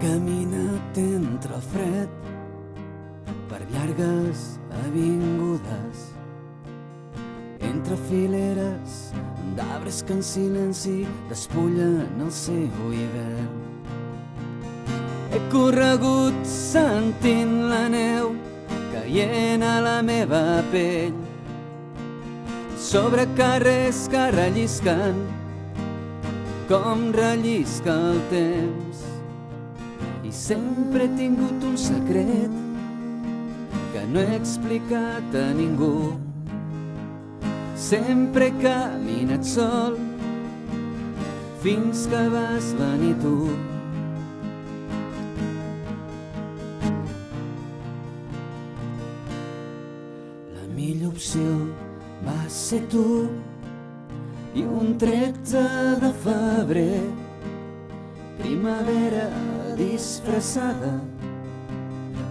caminat entre el fred per llargues avingudes, entre fileres d'arbres que en silenci despullen el seu hivern. He corregut sentint la neu caient a la meva pell, sobre carrers que rellisquen com rellisca el temps. I sempre he tingut un secret que no he explicat a ningú. Sempre he caminat sol fins que vas venir tu. La millor opció va ser tu, i un 13 de febrer, primavera disfressada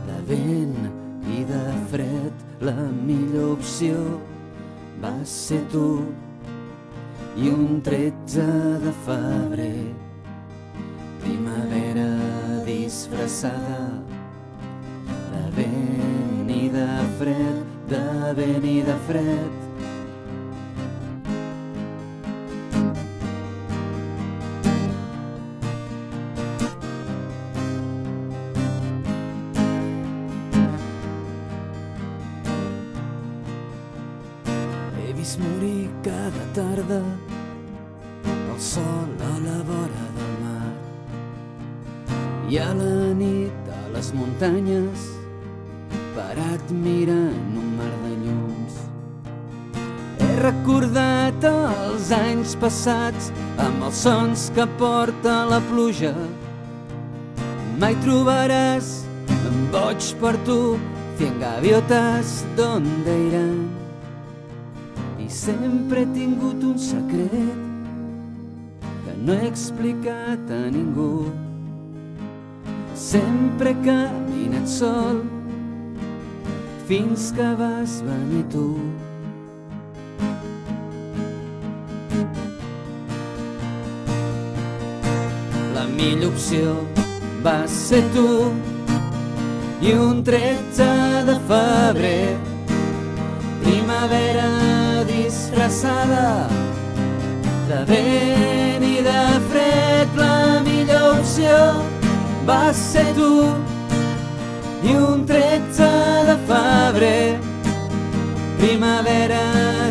de vent i de fred. La millor opció va ser tu, i un 13 de febrer, primavera disfressada de vent i de fred, de vent i de fred. He vist morir cada tarda el sol a la vora del mar, i a la nit a les muntanyes parat mirant un mar de llums. He recordat els anys passats amb els sons que porta la pluja. Mai trobaràs en boig per tu 100 gaviotes donde irán. I sempre he tingut un secret que no he explicat a ningú. Sempre he caminat sol fins que vas venir tu. La millor opció va ser tu, i un 13 de febrer, primavera disfressada de vent i de fred. La millor opció va ser tu, i un 13 de febrer, primavera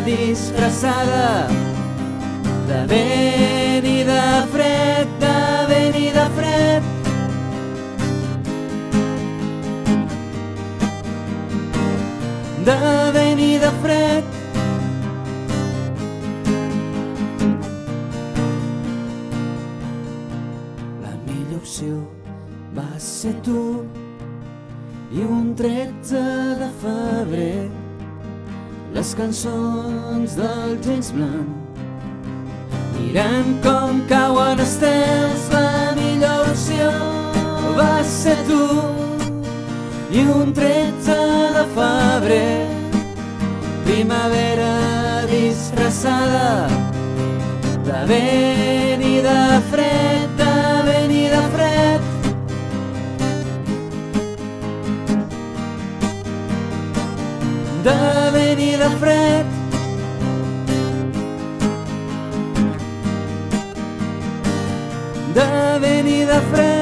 disfressada de vent i de fred, de vent i de fred. De vent i de fred. La millor opció va ser tu, i un 13 de febrer, les cançons del James Blunt, mirant com cauen estels. La millor opció va ser tu, i un 13 de febrer, primavera disfressada de vent i de fred, de vent i de fred. De vent i de fred. De vent i de fred.